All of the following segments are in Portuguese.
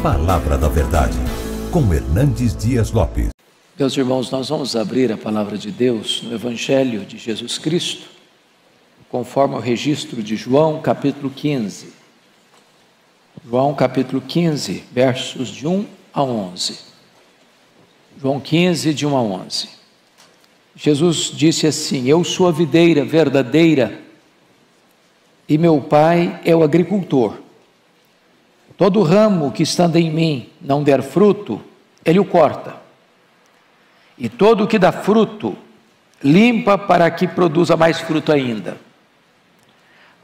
Palavra da Verdade, com Hernandes Dias Lopes. Meus irmãos, nós vamos abrir a Palavra de Deus no Evangelho de Jesus Cristo, conforme o registro de João, capítulo 15. João, capítulo 15, versos de 1 a 11. João 15, de 1 a 11. Jesus disse assim: Eu sou a videira verdadeira e meu Pai é o agricultor. Todo ramo que estando em mim não der fruto, Ele o corta. E todo o que dá fruto, limpa para que produza mais fruto ainda.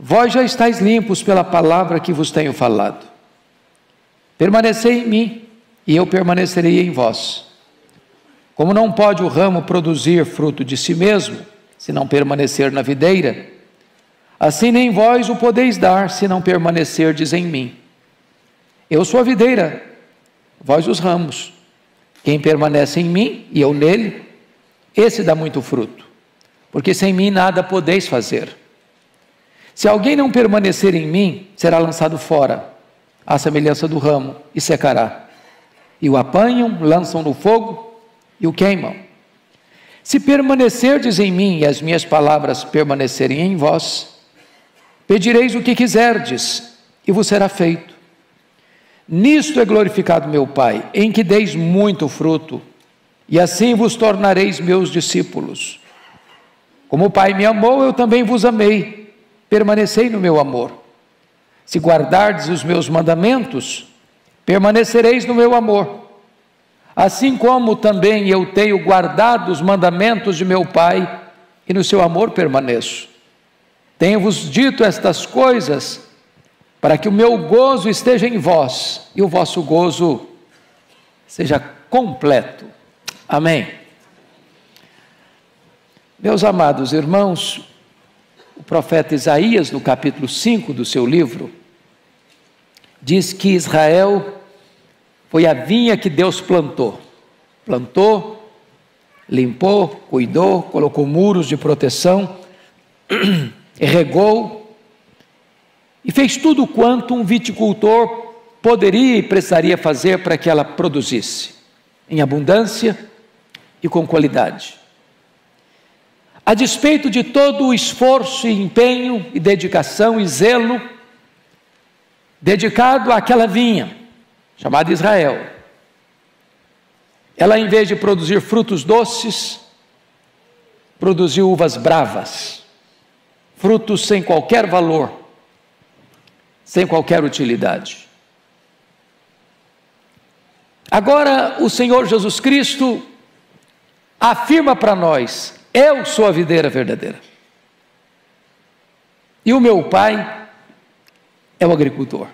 Vós já estáis limpos pela palavra que vos tenho falado. Permanecei em mim, e eu permanecerei em vós. Como não pode o ramo produzir fruto de si mesmo, se não permanecer na videira, assim nem vós o podeis dar, se não permanecerdes em mim. Eu sou a videira, vós os ramos. Quem permanece em mim e eu nele, esse dá muito fruto, porque sem mim nada podeis fazer. Se alguém não permanecer em mim, será lançado fora, à semelhança do ramo, e secará. E o apanham, lançam no fogo e o queimam. Se permanecerdes em mim e as minhas palavras permanecerem em vós, pedireis o que quiserdes e vos será feito. Nisto é glorificado meu Pai, em que deis muito fruto, e assim vos tornareis meus discípulos. Como o Pai me amou, eu também vos amei. Permanecei no meu amor. Se guardardes os meus mandamentos, permanecereis no meu amor. Assim como também eu tenho guardado os mandamentos de meu Pai, e no seu amor permaneço. Tenho-vos dito estas coisas, para que o meu gozo esteja em vós, e o vosso gozo seja completo. Amém. Meus amados irmãos, o profeta Isaías, no capítulo 5 do seu livro, diz que Israel foi a vinha que Deus plantou, limpou, cuidou, colocou muros de proteção, regou, e fez tudo quanto um viticultor poderia e precisaria fazer para que ela produzisse, em abundância e com qualidade. A despeito de todo o esforço e empenho e dedicação e zelo dedicado àquela vinha, chamada Israel, ela, em vez de produzir frutos doces, produziu uvas bravas, frutos sem qualquer valor, sem qualquer utilidade. Agora o Senhor Jesus Cristo afirma para nós: eu sou a videira verdadeira e o meu Pai é o agricultor.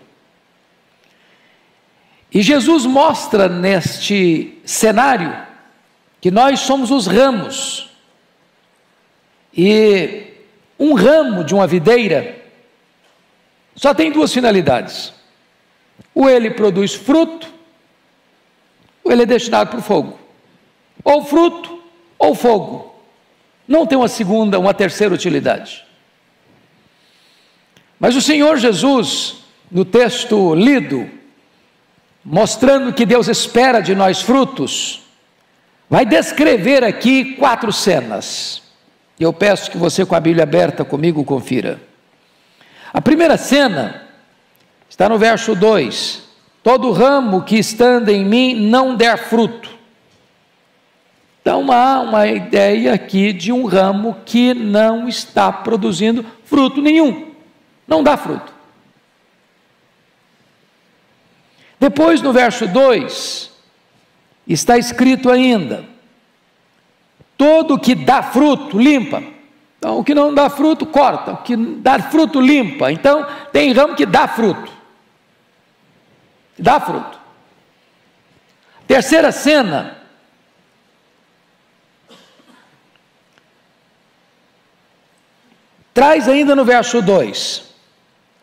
E Jesus mostra neste cenário que nós somos os ramos, e um ramo de uma videira só tem duas finalidades: ou ele produz fruto, ou ele é destinado para o fogo. Ou fruto, ou fogo. Não tem uma segunda, uma terceira utilidade. Mas o Senhor Jesus, no texto lido, mostrando que Deus espera de nós frutos, vai descrever aqui 4 cenas. E eu peço que você, com a Bíblia aberta comigo, confira. A primeira cena está no verso 2: todo ramo que estando em mim não der fruto. Então há uma ideia aqui de um ramo que não está produzindo fruto nenhum, não dá fruto. Depois, no verso 2, está escrito ainda: todo que dá fruto, limpa. Então, o que não dá fruto, corta. O que dá fruto, limpa. Então, tem ramo que dá fruto. Dá fruto. Terceira cena. Traz ainda no verso 2.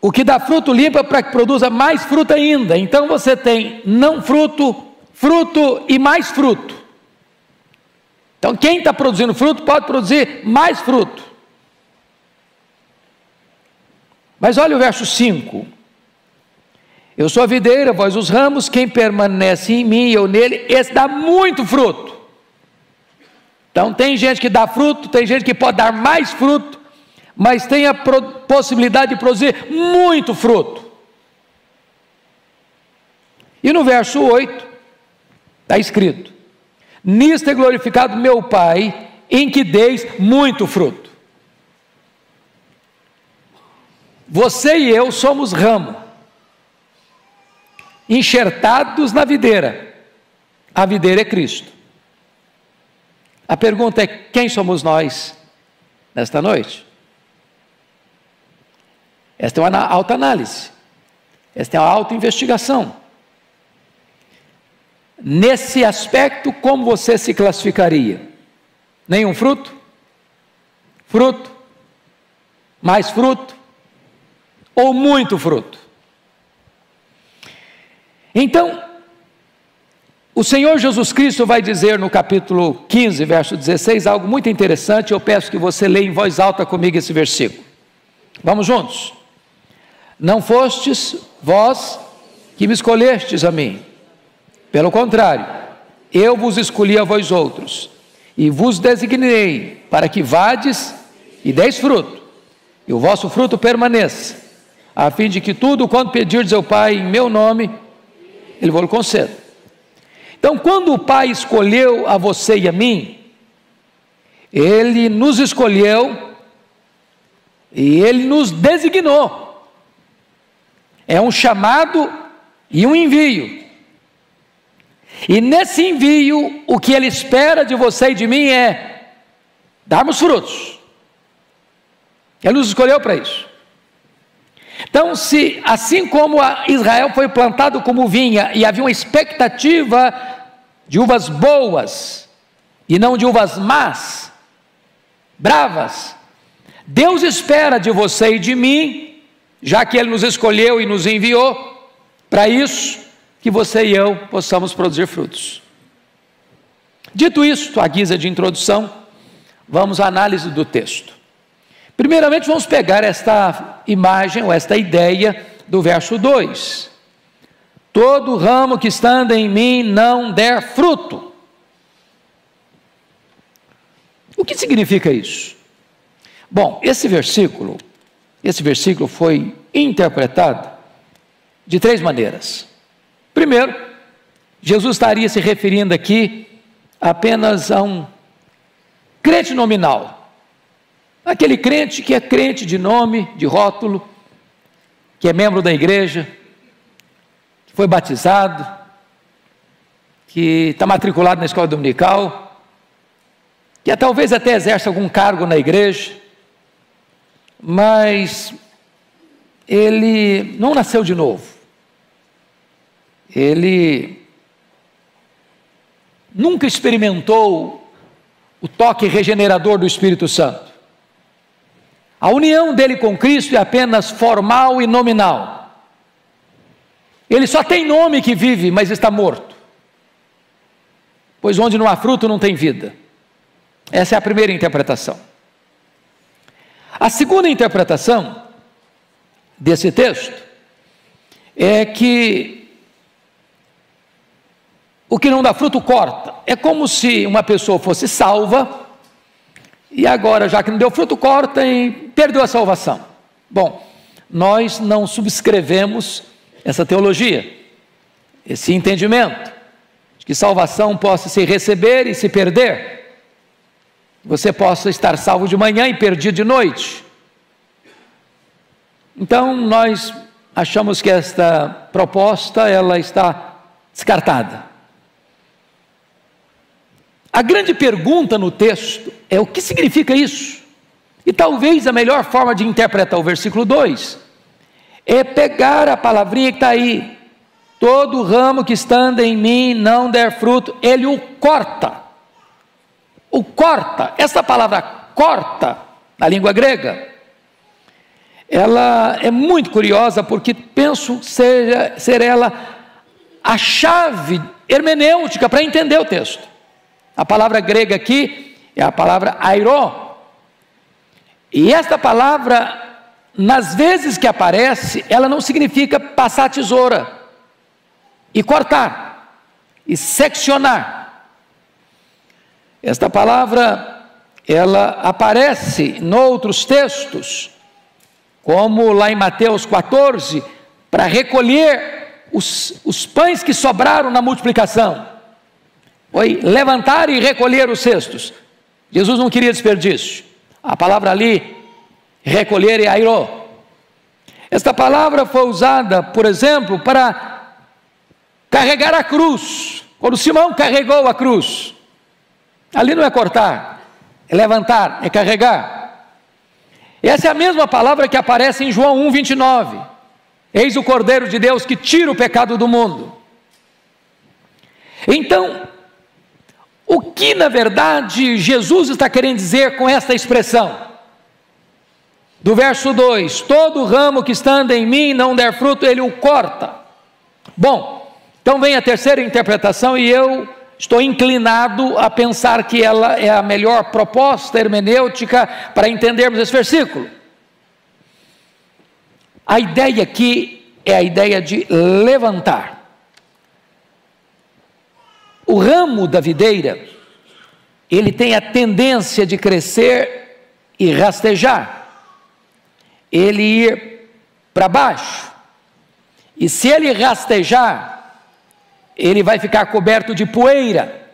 O que dá fruto, limpa para que produza mais fruto ainda. Então, você tem não fruto, fruto e mais fruto. Então, quem está produzindo fruto pode produzir mais fruto. Mas olha o verso 5. Eu sou a videira, vós os ramos, quem permanece em mim e eu nele, esse dá muito fruto. Então tem gente que dá fruto, tem gente que pode dar mais fruto, mas tem a possibilidade de produzir muito fruto. E no verso 8, está escrito: nisto é glorificado meu Pai, em que deis muito fruto. Você e eu somos ramo, enxertados na videira. A videira é Cristo. A pergunta é: quem somos nós nesta noite? Esta é uma autoanálise, esta é uma autoinvestigação. Nesse aspecto, como você se classificaria? Nenhum fruto? Fruto? Mais fruto? Ou muito fruto? Então, o Senhor Jesus Cristo vai dizer no capítulo 15, verso 16, algo muito interessante. Eu peço que você leia em voz alta comigo esse versículo. Vamos juntos? Não fostes vós que me escolhestes a mim. Pelo contrário, eu vos escolhi a vós outros, e vos designei para que vades e deis fruto, e o vosso fruto permaneça, a fim de que tudo quanto pedirdes ao Pai em meu nome, Ele vos conceda. Então, quando o Pai escolheu a você e a mim, Ele nos escolheu e Ele nos designou. É um chamado e um envio. E nesse envio, o que Ele espera de você e de mim é darmos frutos. Ele nos escolheu para isso. Então, se assim como Israel foi plantado como vinha e havia uma expectativa de uvas boas e não de uvas más, bravas, Deus espera de você e de mim, já que Ele nos escolheu e nos enviou para isso, que você e eu possamos produzir frutos. Dito isto, à guisa de introdução, vamos à análise do texto. Primeiramente, vamos pegar esta imagem, ou esta ideia do verso 2. Todo ramo que estando em mim não der fruto. O que significa isso? Bom, esse versículo foi interpretado de três maneiras. Primeiro, Jesus estaria se referindo aqui apenas a um crente nominal. Aquele crente que é crente de nome, de rótulo, que é membro da igreja, que foi batizado, que está matriculado na escola dominical, que talvez até exerce algum cargo na igreja, mas ele não nasceu de novo. Ele nunca experimentou o toque regenerador do Espírito Santo. A união dele com Cristo é apenas formal e nominal. Ele só tem nome que vive, mas está morto. Pois onde não há fruto não tem vida. Essa é a primeira interpretação. A segunda interpretação desse texto é que o que não dá fruto corta. É como se uma pessoa fosse salva e agora, já que não deu fruto, corta e perdeu a salvação. Bom, nós não subscrevemos essa teologia, esse entendimento, de que salvação possa se receber e se perder. Você possa estar salvo de manhã e perdido de noite. Então, nós achamos que esta proposta, ela está descartada. A grande pergunta no texto é: o que significa isso? E talvez a melhor forma de interpretar o versículo 2 é pegar a palavrinha que está aí: todo ramo que estando em mim não der fruto, ele o corta. O corta, essa palavra corta, na língua grega, ela é muito curiosa, porque penso ser ela a chave hermenêutica para entender o texto. A palavra grega aqui é a palavra airó. E esta palavra nas vezes que aparece, ela não significa passar a tesoura e cortar e seccionar. Esta palavra, ela aparece em outros textos, como lá em Mateus 14, para recolher os pães que sobraram na multiplicação. Foi levantar e recolher os cestos. Jesus não queria desperdício. A palavra ali, recolher, é airô. Esta palavra foi usada, por exemplo, para carregar a cruz. Quando Simão carregou a cruz, ali não é cortar, é levantar, é carregar. Essa é a mesma palavra que aparece em João 1:29. Eis o Cordeiro de Deus que tira o pecado do mundo. Então, o que na verdade Jesus está querendo dizer com esta expressão? Do verso 2: todo ramo que estando em mim não der fruto, ele o corta. Bom, então vem a terceira interpretação, e eu estou inclinado a pensar que ela é a melhor proposta hermenêutica para entendermos esse versículo. A ideia aqui é a ideia de levantar. O ramo da videira, ele tem a tendência de crescer e rastejar, ele ir para baixo, e se ele rastejar, ele vai ficar coberto de poeira.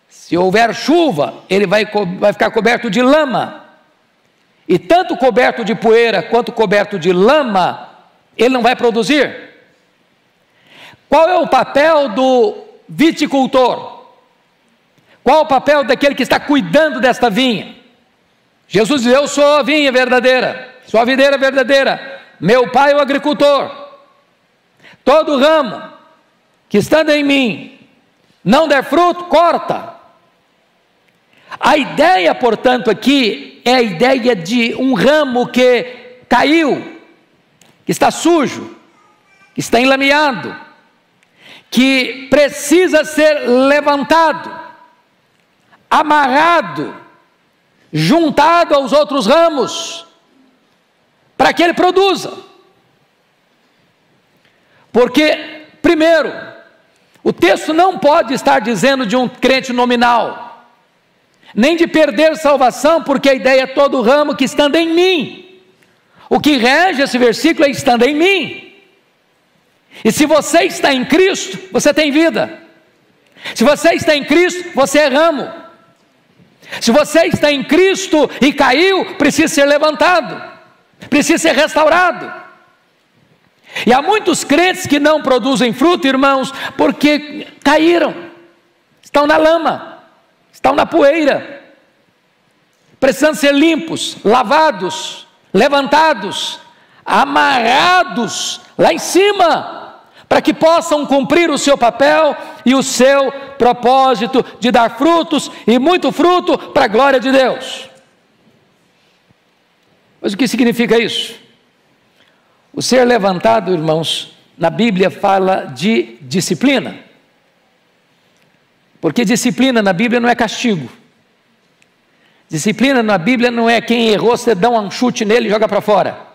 Se houver chuva, ele vai ficar coberto de lama, e tanto coberto de poeira quanto coberto de lama, ele não vai produzir. Qual é o papel do viticultor? Qual o papel daquele que está cuidando desta vinha? Jesus diz: eu sou a vinha verdadeira, sou a videira verdadeira, meu pai é o agricultor. Todo ramo que estando em mim não der fruto, corta. A ideia, portanto, aqui é a ideia de um ramo que caiu, que está sujo, que está enlameado, que precisa ser levantado, amarrado, juntado aos outros ramos, para que ele produza. Porque, primeiro, o texto não pode estar dizendo de um crente nominal, nem de perder salvação, porque a ideia é todo ramo que estando em mim. O que rege esse versículo é estando em mim. E se você está em Cristo, você tem vida. Se você está em Cristo, você é ramo. Se você está em Cristo e caiu, precisa ser levantado, precisa ser restaurado. E há muitos crentes que não produzem fruto, irmãos, porque caíram, estão na lama, estão na poeira, precisando ser limpos, lavados, levantados, amarrados lá em cima, para que possam cumprir o seu papel e o seu propósito de dar frutos, e muito fruto, para a glória de Deus. Mas o que significa isso? O ser levantado, irmãos, na Bíblia fala de disciplina, porque disciplina na Bíblia não é castigo. Disciplina na Bíblia não é quem errou, você dá um chute nele e joga para fora.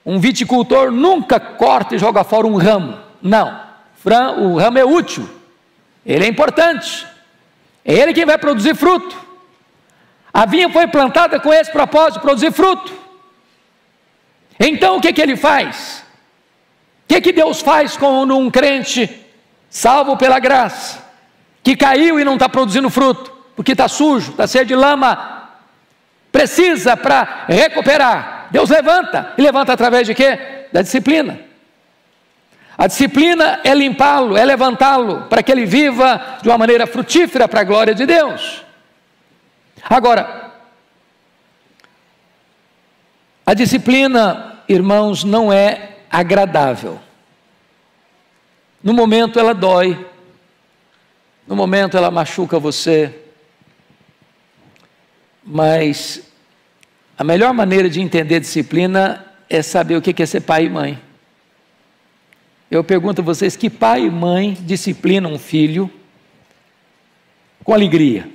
Um viticultor nunca corta e joga fora um ramo, não. O ramo é útil, ele é importante, é ele quem vai produzir fruto. A vinha foi plantada com esse propósito de produzir fruto. Então o que ele faz? O que Deus faz com um crente salvo pela graça, que caiu e não está produzindo fruto, porque está sujo, está cheio de lama, precisa para recuperar? Deus levanta, e levanta através de quê? Da disciplina. A disciplina é limpá-lo, é levantá-lo, para que ele viva de uma maneira frutífera para a glória de Deus. Agora, a disciplina, irmãos, não é agradável. No momento ela dói, no momento ela machuca você, mas a melhor maneira de entender disciplina é saber o que é ser pai e mãe. Eu pergunto a vocês, que pai e mãe disciplinam um filho com alegria?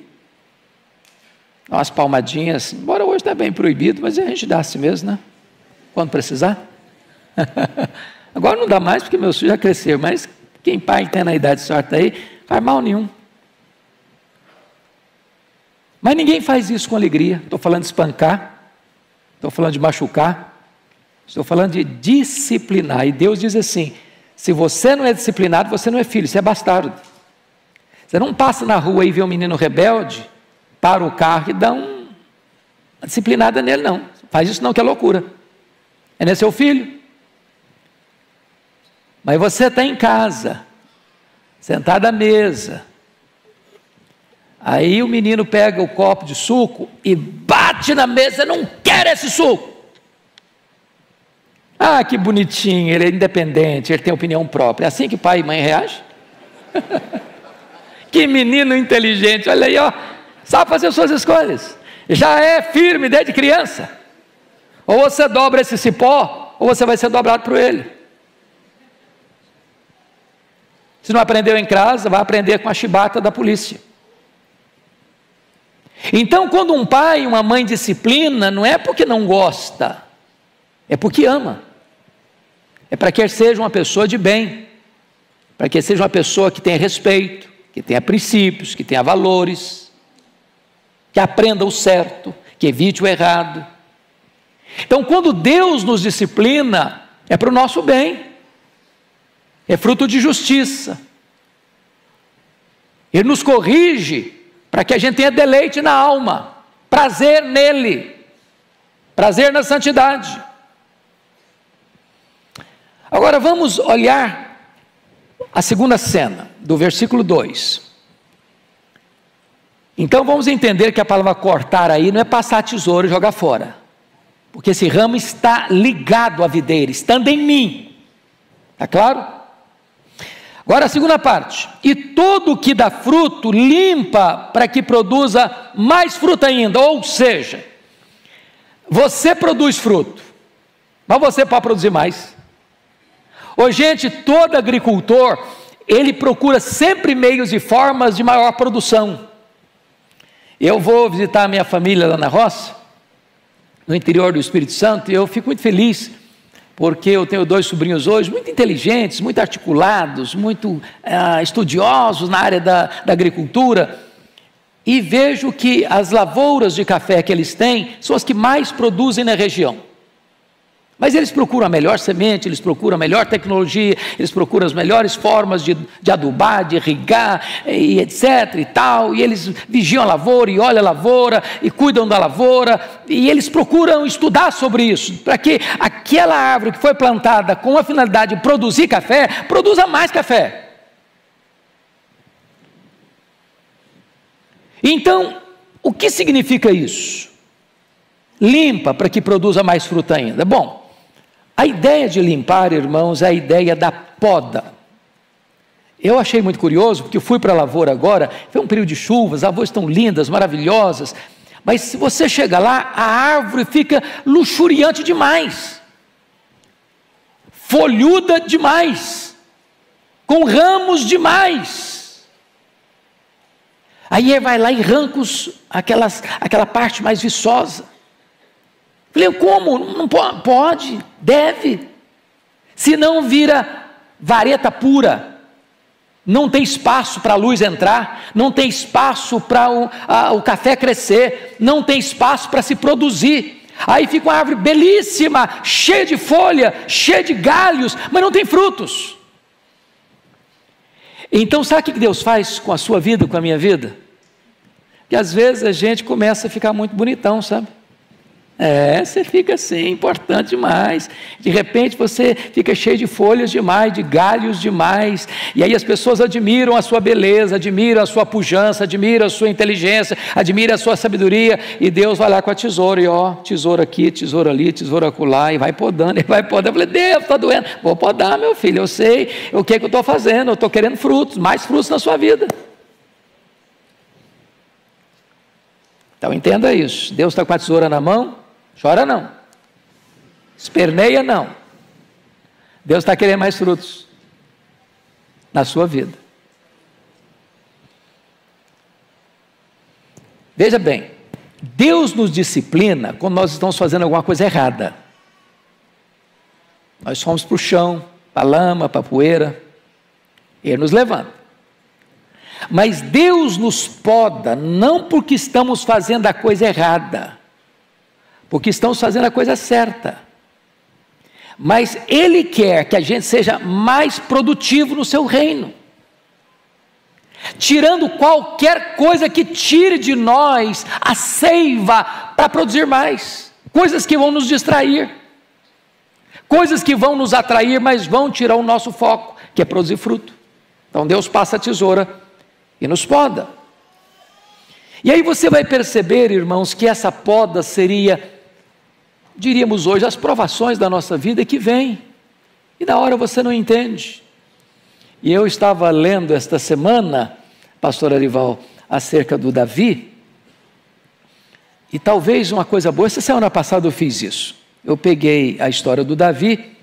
Umas palmadinhas, embora hoje está bem proibido, mas a gente dá assim mesmo, né? Quando precisar. Agora não dá mais, porque meus filhos já cresceram, mas quem pai tem na idade certa aí, faz mal nenhum. Mas ninguém faz isso com alegria. Estou falando de espancar, estou falando de machucar, estou falando de disciplinar. E Deus diz assim: se você não é disciplinado, você não é filho, você é bastardo. Você não passa na rua e vê um menino rebelde, para o carro e dá uma disciplinada nele, não. Faz isso não, que é loucura. Ele é seu filho. Mas você está em casa, sentado à mesa. Aí o menino pega o copo de suco e bate na mesa: não quero esse suco. Ah, que bonitinho, ele é independente, ele tem opinião própria. É assim que pai e mãe reagem? Que menino inteligente, olha aí, ó, sabe fazer suas escolhas. Já é firme desde criança. Ou você dobra esse cipó, ou você vai ser dobrado por ele. Se não aprendeu em casa, vai aprender com a chibata da polícia. Então, quando um pai e uma mãe disciplina, não é porque não gosta, é porque ama. É para que ele seja uma pessoa de bem, para que ele seja uma pessoa que tenha respeito, que tenha princípios, que tenha valores, que aprenda o certo, que evite o errado. Então, quando Deus nos disciplina, é para o nosso bem. É fruto de justiça. Ele nos corrige para que a gente tenha deleite na alma, prazer nele, prazer na santidade. Agora vamos olhar a segunda cena, do versículo 2. Então vamos entender que a palavra cortar aí não é passar tesouro e jogar fora, porque esse ramo está ligado à videira, estando em mim. Está claro? Agora a segunda parte: e todo o que dá fruto, limpa para que produza mais fruto ainda. Ou seja, você produz fruto, mas você pode produzir mais. Ô gente, todo agricultor, ele procura sempre meios e formas de maior produção. Eu vou visitar a minha família lá na roça, no interior do Espírito Santo, e eu fico muito feliz, porque eu tenho 2 sobrinhos hoje, muito inteligentes, muito articulados, muito estudiosos na área da agricultura, e vejo que as lavouras de café que eles têm são as que mais produzem na região. Mas eles procuram a melhor semente, eles procuram a melhor tecnologia, eles procuram as melhores formas de adubar, de irrigar, e etc. e tal, e eles vigiam a lavoura, e olham a lavoura, e cuidam da lavoura, e eles procuram estudar sobre isso, para que aquela árvore que foi plantada com a finalidade de produzir café, produza mais café. Então, o que significa isso? Limpa para que produza mais fruta ainda. Bom, a ideia de limpar, irmãos, é a ideia da poda. Eu achei muito curioso, porque eu fui para a lavoura agora, foi um período de chuvas, as lavouras estão lindas, maravilhosas, mas se você chega lá, a árvore fica luxuriante demais, folhuda demais, com ramos demais. Aí ele vai lá e arranca aquela parte mais viçosa. Falei: como? Não pode, deve. Senão vira vareta pura. Não tem espaço para a luz entrar, não tem espaço para o café crescer, não tem espaço para se produzir. Aí fica uma árvore belíssima, cheia de folha, cheia de galhos, mas não tem frutos. Então sabe o que Deus faz com a sua vida, com a minha vida? Que às vezes a gente começa a ficar muito bonitão, sabe? Você fica assim, importante demais. De repente você fica cheio de folhas demais, de galhos demais. E aí as pessoas admiram a sua beleza, admiram a sua pujança, admiram a sua inteligência, admiram a sua sabedoria. E Deus vai lá com a tesoura, e ó, tesoura aqui, tesoura ali, tesoura acolá, e vai podando, e vai podando. Eu falei: Deus, está doendo. Vou podar, meu filho, eu sei o que eu estou fazendo, eu estou querendo frutos, mais frutos na sua vida. Então entenda isso. Deus está com a tesoura na mão. Chora não, esperneia não. Deus está querendo mais frutos na sua vida. Veja bem, Deus nos disciplina quando nós estamos fazendo alguma coisa errada. Nós fomos para o chão, para a lama, para a poeira, e Ele nos levanta. Mas Deus nos poda não porque estamos fazendo a coisa errada, porque estamos fazendo a coisa certa. Mas Ele quer que a gente seja mais produtivo no seu reino, tirando qualquer coisa que tire de nós a seiva para produzir mais, coisas que vão nos distrair, coisas que vão nos atrair, mas vão tirar o nosso foco, que é produzir fruto. Então Deus passa a tesoura e nos poda. E aí você vai perceber, irmãos, que essa poda seria, diríamos hoje, as provações da nossa vida que vêm, e na hora você não entende. E eu estava lendo esta semana, pastor Arival, acerca do Davi, e talvez uma coisa boa, essa semana passada eu fiz isso, eu peguei a história do Davi,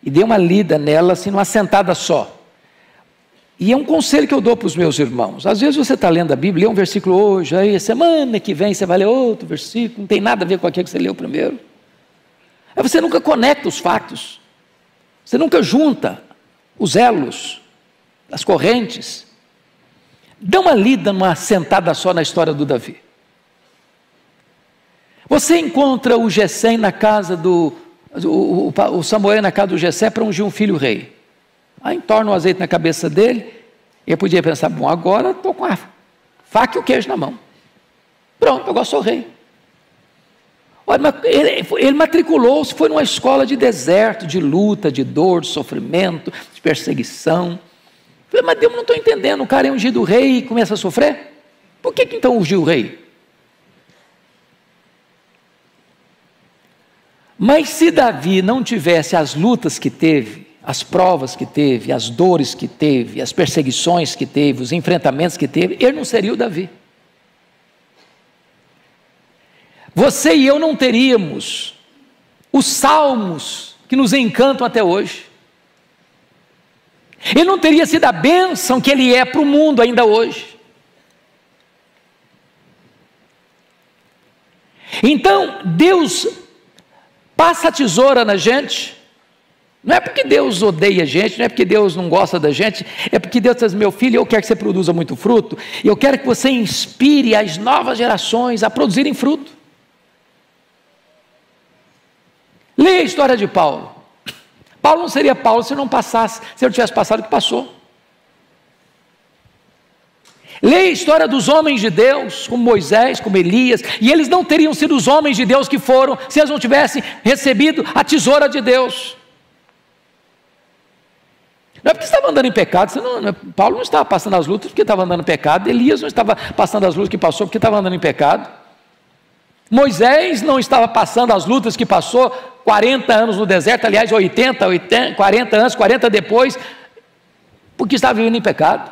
e dei uma lida nela, assim, numa sentada só, e é um conselho que eu dou para os meus irmãos. Às vezes você está lendo a Bíblia, lê um versículo hoje, aí semana que vem você vai ler outro versículo, não tem nada a ver com aquele que você leu primeiro, aí você nunca conecta os fatos, você nunca junta os elos, as correntes. Dá uma lida numa sentada só na história do Davi. Você encontra o Jessé na casa o Samuel na casa do Jessé para ungir um filho rei. Aí entorna o azeite na cabeça dele, e ele podia pensar, bom, agora estou com a faca e o queijo na mão. Pronto, agora sou rei. Olha, mas ele matriculou-se, foi numa escola de deserto, de luta, de dor, de sofrimento, de perseguição. Falei, mas Deus, não estou entendendo, o cara é ungido rei e começa a sofrer? Por que então ungiu o rei? Mas se Davi não tivesse as lutas que teve, as provas que teve, as dores que teve, as perseguições que teve, os enfrentamentos que teve, ele não seria o Davi. Você e eu não teríamos os salmos que nos encantam até hoje. Ele não teria sido a bênção que ele é para o mundo ainda hoje. Então, Deus passa a tesoura na gente, não é porque Deus odeia a gente, não é porque Deus não gosta da gente, é porque Deus diz, meu filho, eu quero que você produza muito fruto, e eu quero que você inspire as novas gerações a produzirem fruto. Leia a história de Paulo. Paulo não seria Paulo se não tivesse passado o que passou. Leia a história dos homens de Deus, como Moisés, como Elias, e eles não teriam sido os homens de Deus que foram, se eles não tivessem recebido a tesoura de Deus. Não é porque estava andando em pecado, Paulo não estava passando as lutas porque estava andando em pecado, Elias não estava passando as lutas que passou porque estava andando em pecado, Moisés não estava passando as lutas que passou, 40 anos no deserto, aliás 40 anos, 40 depois, porque estava vivendo em pecado.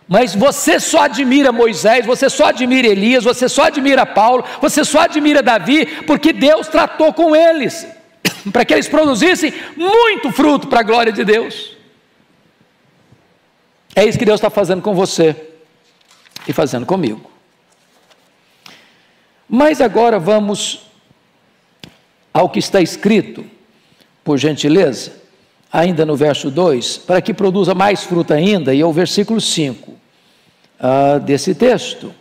Mas você só admira Moisés, você só admira Elias, você só admira Paulo, você só admira Davi, porque Deus tratou com eles, para que eles produzissem muito fruto para a glória de Deus. É isso que Deus está fazendo com você e fazendo comigo. Mas agora vamos ao que está escrito, por gentileza, ainda no verso 2, para que produza mais fruto ainda, e é o versículo 5 desse texto.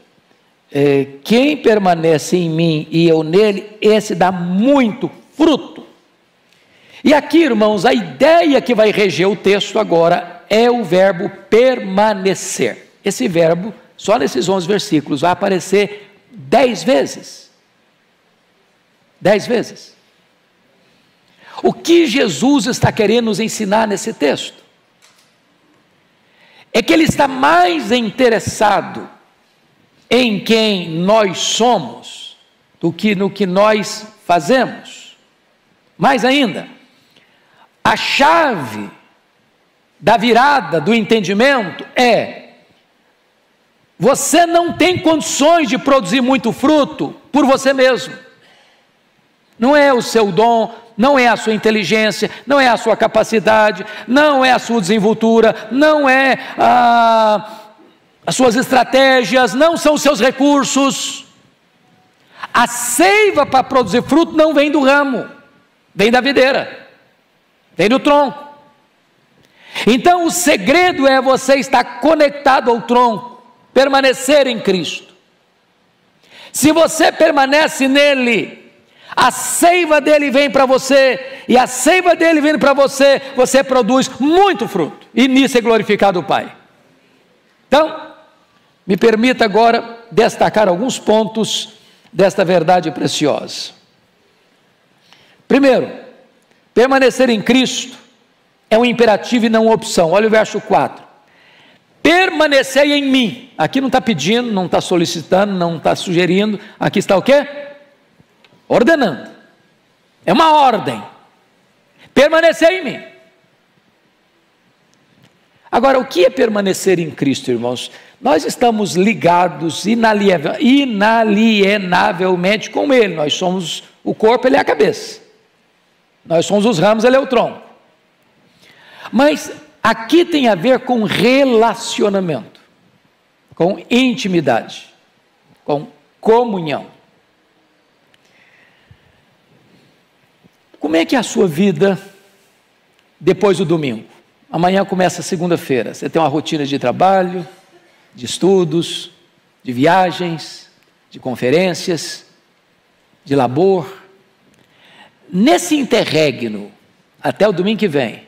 Quem permanece em mim e eu nele, esse dá muito fruto. E aqui, irmãos, a ideia que vai reger o texto agora é o verbo permanecer. Esse verbo, só nesses 11 versículos, vai aparecer 10 vezes. 10 vezes. O que Jesus está querendo nos ensinar nesse texto? É que Ele está mais interessado em quem nós somos do que no que nós fazemos. Mais ainda, a chave da virada do entendimento é: você não tem condições de produzir muito fruto por você mesmo. Não é o seu dom, não é a sua inteligência, não é a sua capacidade, não é a sua desenvoltura, não é as suas estratégias, não são os seus recursos. A seiva para produzir fruto não vem do ramo, vem da videira, vem do tronco. Então o segredo é você estar conectado ao tronco, permanecer em Cristo. Se você permanece nele, a seiva dele vem para você, e a seiva dele vindo para você, você produz muito fruto, e nisso é glorificado o Pai. Então, me permita agora destacar alguns pontos desta verdade preciosa. Primeiro, permanecer em Cristo é um imperativo e não uma opção. Olha o verso 4. Permanecei em mim. Aqui não está pedindo, não está solicitando, não está sugerindo. Aqui está o quê? Ordenando. É uma ordem. Permanecei em mim. Agora, o que é permanecer em Cristo, irmãos? Nós estamos ligados inalienavelmente com Ele. Nós somos o corpo, Ele é a cabeça. Nós somos os ramos, Ele é o tronco. Mas aqui tem a ver com relacionamento, com intimidade, com comunhão. Como é que é a sua vida depois do domingo? Amanhã começa a segunda-feira. Você tem uma rotina de trabalho, de estudos, de viagens, de conferências, de labor. Nesse interregno, até o domingo que vem,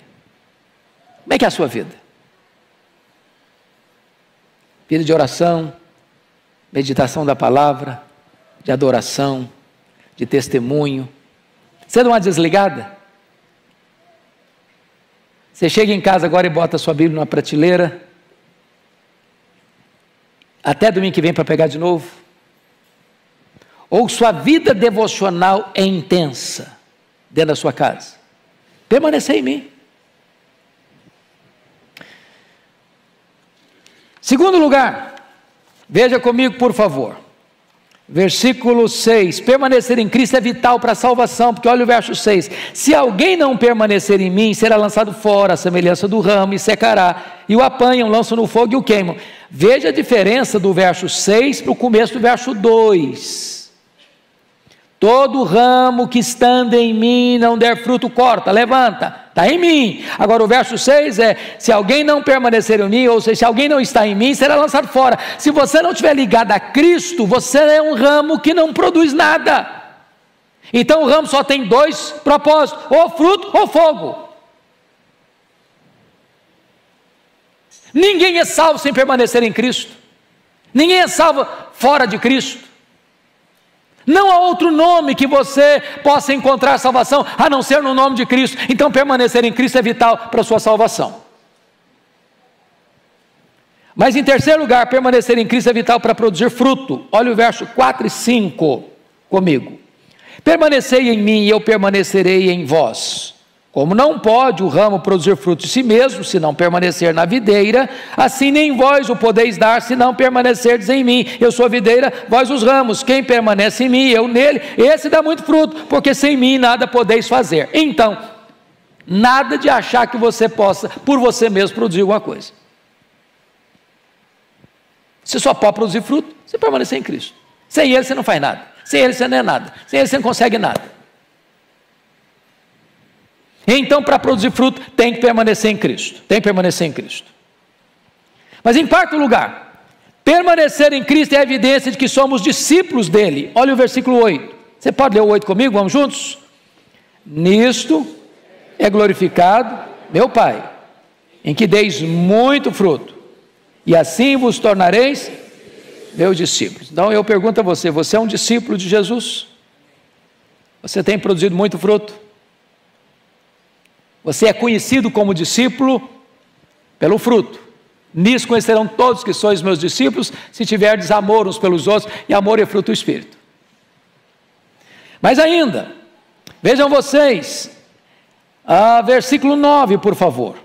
como é que é a sua vida? Vida de oração, meditação da palavra, de adoração, de testemunho. Você dá uma desligada? Você chega em casa agora e bota a sua Bíblia numa prateleira, até domingo que vem para pegar de novo? Ou sua vida devocional é intensa dentro da sua casa? Permanecer em mim. Segundo lugar, veja comigo por favor, versículo 6, permanecer em Cristo é vital para a salvação, porque olha o verso 6, se alguém não permanecer em mim, será lançado fora, a semelhança do ramo, e secará, e o apanham, lançam no fogo e o queimam. Veja a diferença do verso 6 para o começo do verso 2, todo ramo que estando em mim não der fruto, corta, levanta, está em mim. Agora o verso 6 é, se alguém não permanecer em mim, ou seja, se alguém não está em mim, será lançado fora. Se você não estiver ligado a Cristo, você é um ramo que não produz nada. Então o ramo só tem dois propósitos, ou fruto ou fogo. Ninguém é salvo sem permanecer em Cristo. Ninguém é salvo fora de Cristo. Não há outro nome que você possa encontrar salvação, a não ser no nome de Cristo. Então permanecer em Cristo é vital para a sua salvação. Mas em terceiro lugar, permanecer em Cristo é vital para produzir fruto. Olha o verso 4 e 5 comigo. Permanecei em mim e eu permanecerei em vós. Como não pode o ramo produzir fruto de si mesmo, se não permanecer na videira, assim nem vós o podeis dar, se não permanecerdes em mim. Eu sou a videira, vós os ramos. Quem permanece em mim, eu nele, esse dá muito fruto, porque sem mim nada podeis fazer. Então, nada de achar que você possa, por você mesmo, produzir alguma coisa. Você só pode produzir fruto se permanecer em Cristo. Sem Ele você não faz nada. Sem Ele você não é nada. Sem Ele você não consegue nada. Então, para produzir fruto, tem que permanecer em Cristo. Tem que permanecer em Cristo. Mas em quarto lugar, permanecer em Cristo é a evidência de que somos discípulos dele. Olha o versículo 8. Você pode ler o 8 comigo? Vamos juntos? Nisto é glorificado meu Pai, em que deis muito fruto, e assim vos tornareis meus discípulos. Então eu pergunto a você, você é um discípulo de Jesus? Você tem produzido muito fruto? Você é conhecido como discípulo pelo fruto. Nisso conhecerão todos que sois meus discípulos, se tiverdes amor uns pelos outros, e amor é fruto do Espírito. Mas ainda, vejam vocês, versículo 9, por favor.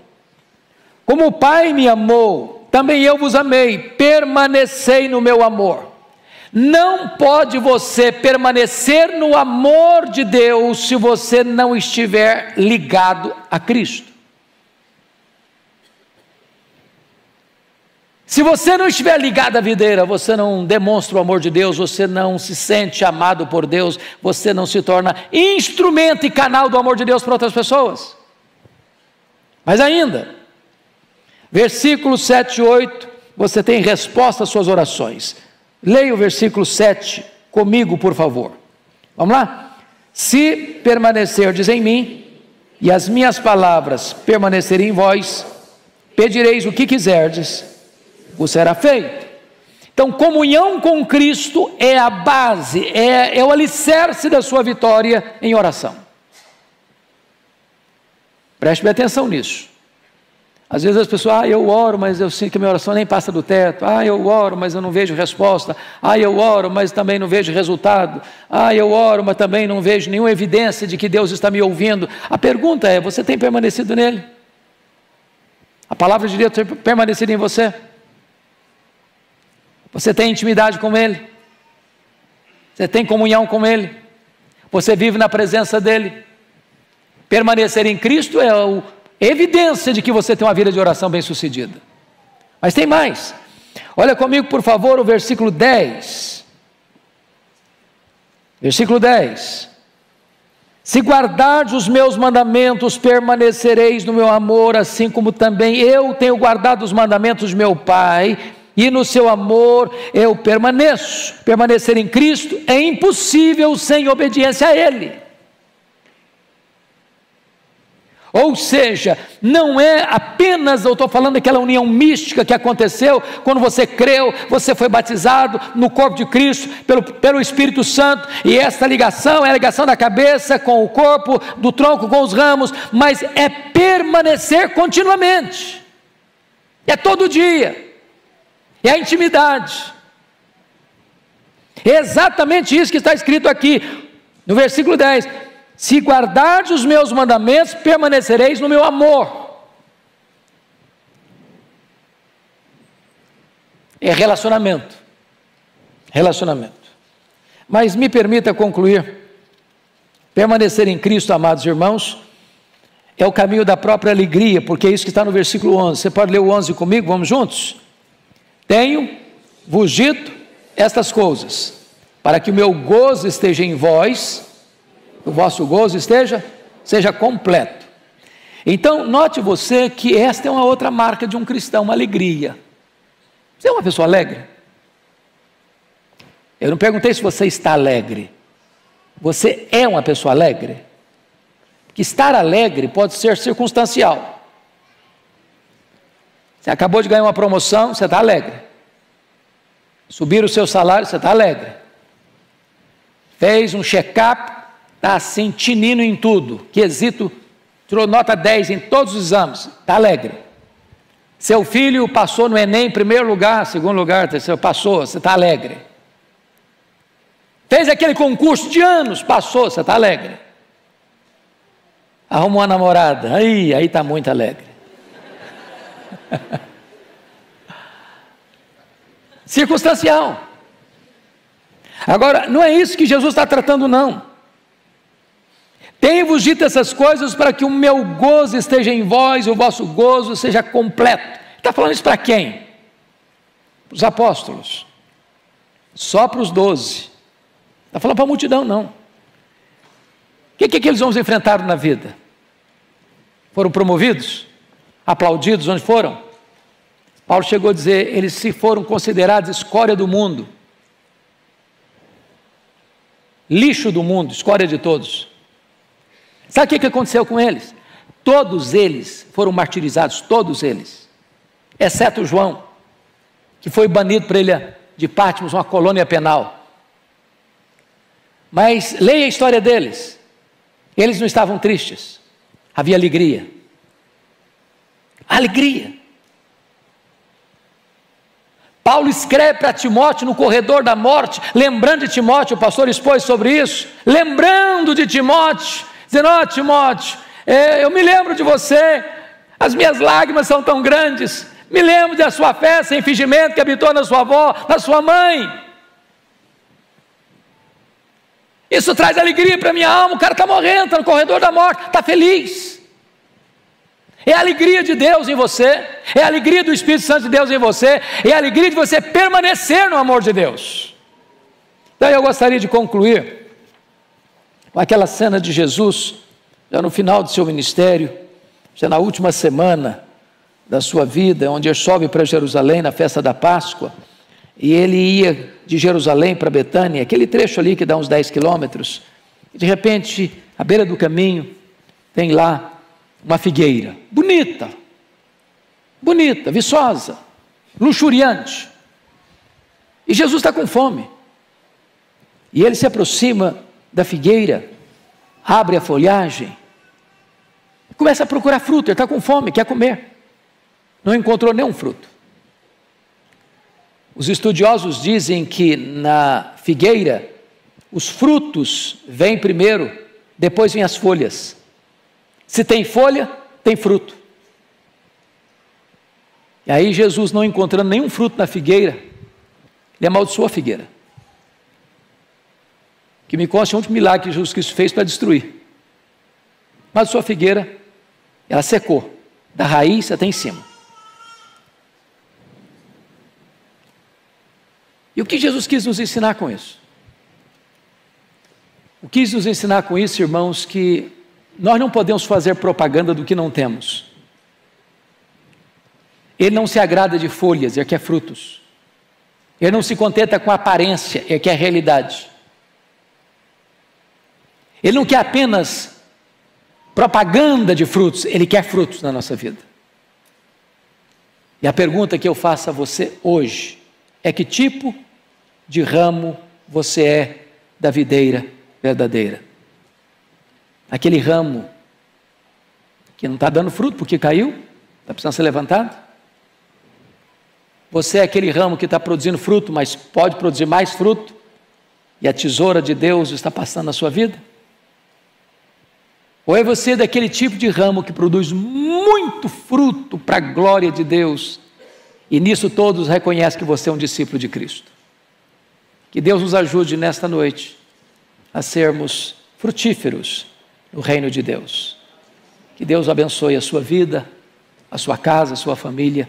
Como o Pai me amou, também eu vos amei, permanecei no meu amor. Não pode você permanecer no amor de Deus se você não estiver ligado a Cristo. Se você não estiver ligado à videira, você não demonstra o amor de Deus, você não se sente amado por Deus, você não se torna instrumento e canal do amor de Deus para outras pessoas. Mas ainda, versículos 7 e 8, você tem resposta às suas orações. Leia o versículo 7 comigo, por favor. Vamos lá? Se permanecerdes em mim, e as minhas palavras permanecerem em vós, pedireis o que quiserdes, vos será feito. Então, comunhão com Cristo é a base, é o alicerce da sua vitória em oração. Preste bem atenção nisso. Às vezes as pessoas, eu oro, mas eu sinto que a minha oração nem passa do teto. Eu oro, mas eu não vejo resposta. Eu oro, mas também não vejo resultado. Eu oro, mas também não vejo nenhuma evidência de que Deus está me ouvindo. A pergunta é, você tem permanecido nele? A palavra de Deus tem permanecido em você? Você tem intimidade com Ele? Você tem comunhão com Ele? Você vive na presença dEle? Permanecer em Cristo é a evidência de que você tem uma vida de oração bem sucedida. Mas tem mais. Olha comigo, por favor, o versículo 10. Versículo 10. Se guardardes os meus mandamentos, permanecereis no meu amor, assim como também eu tenho guardado os mandamentos de meu Pai, e no seu amor eu permaneço. Permanecer em Cristo é impossível sem obediência a Ele. Ou seja, não é apenas, eu estou falando daquela união mística que aconteceu quando você creu, você foi batizado no corpo de Cristo pelo Espírito Santo, e essa ligação é a ligação da cabeça com o corpo, do tronco com os ramos, mas é permanecer continuamente, é todo dia, é a intimidade, é exatamente isso que está escrito aqui, no versículo 10, se guardardes os meus mandamentos, permanecereis no meu amor. É relacionamento. Relacionamento. Mas me permita concluir. Permanecer em Cristo, amados irmãos, é o caminho da própria alegria, porque é isso que está no versículo 11. Você pode ler o 11 comigo? Vamos juntos? Tenho-vos dito estas coisas, para que o meu gozo esteja em vós, o vosso gozo seja completo. Então, note você que esta é uma outra marca de um cristão, uma alegria. Você é uma pessoa alegre? Eu não perguntei se você está alegre. Você é uma pessoa alegre? Porque estar alegre pode ser circunstancial. Você acabou de ganhar uma promoção, você está alegre. Subir o seu salário, você está alegre. Fez um check-up, está assim, tinindo em tudo, quesito, tirou nota 10 em todos os exames, está alegre. Seu filho passou no Enem em primeiro lugar, segundo lugar, terceiro, passou, você está alegre. Fez aquele concurso de anos, passou, você está alegre. Arrumou uma namorada, aí está muito alegre. Circunstancial. Agora, não é isso que Jesus está tratando, não. Tenho-vos dito essas coisas para que o meu gozo esteja em vós e o vosso gozo seja completo. Está falando isso para quem? Para os apóstolos. Só para os 12. Está falando para a multidão, não. O que eles homens enfrentaram na vida? Foram promovidos? Aplaudidos onde foram? Paulo chegou a dizer, eles se foram considerados escória do mundo. Lixo do mundo, escória de todos. Sabe o que aconteceu com eles? Todos eles foram martirizados, todos eles, exceto João, que foi banido para a ilha de Patmos, uma colônia penal. Mas leia a história deles, eles não estavam tristes, havia alegria. Alegria. Paulo escreve para Timóteo no corredor da morte, lembrando de Timóteo, o pastor expôs sobre isso, lembrando de Timóteo, dizendo, Timóteo, eu me lembro de você, as minhas lágrimas são tão grandes, me lembro da sua fé sem fingimento que habitou na sua avó, na sua mãe, isso traz alegria para a minha alma, o cara está morrendo, está no corredor da morte, está feliz, É a alegria de Deus em você, é a alegria do Espírito Santo de Deus em você, é a alegria de você permanecer no amor de Deus. Então eu gostaria de concluir com aquela cena de Jesus, já no final do seu ministério, já na última semana da sua vida, onde ele sobe para Jerusalém na festa da Páscoa, e ele ia de Jerusalém para Betânia, aquele trecho ali que dá uns 10 quilômetros, e de repente, à beira do caminho, tem lá uma figueira, bonita, viçosa, luxuriante, e Jesus está com fome, e ele se aproxima da figueira, abre a folhagem, começa a procurar fruto, ele está com fome, quer comer, não encontrou nenhum fruto. Os estudiosos dizem que na figueira, os frutos vêm primeiro, depois vêm as folhas. Se tem folha, tem fruto. E aí Jesus, não encontrando nenhum fruto na figueira, ele amaldiçoou a figueira. Que me consta um último milagre que Jesus Cristo fez para destruir. Mas a sua figueira, ela secou, da raiz até em cima. E o que Jesus quis nos ensinar com isso? O que quis nos ensinar com isso, irmãos, que nós não podemos fazer propaganda do que não temos. Ele não se agrada de folhas, ele quer frutos. Ele não se contenta com a aparência, ele quer a realidade. Ele não quer apenas propaganda de frutos, ele quer frutos na nossa vida. E a pergunta que eu faço a você hoje é: que tipo de ramo você é da videira verdadeira? Aquele ramo que não está dando fruto porque caiu, está precisando ser levantado? Você é aquele ramo que está produzindo fruto, mas pode produzir mais fruto, e a tesoura de Deus está passando na sua vida? Ou é você daquele tipo de ramo que produz muito fruto para a glória de Deus, e nisso todos reconhecem que você é um discípulo de Cristo? Que Deus nos ajude nesta noite a sermos frutíferos no reino de Deus. Que Deus abençoe a sua vida, a sua casa, a sua família,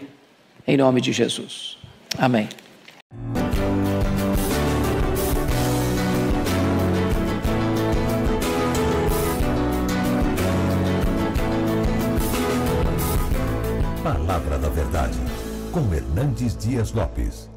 em nome de Jesus. Amém. Palavra da Verdade, com Hernandes Dias Lopes.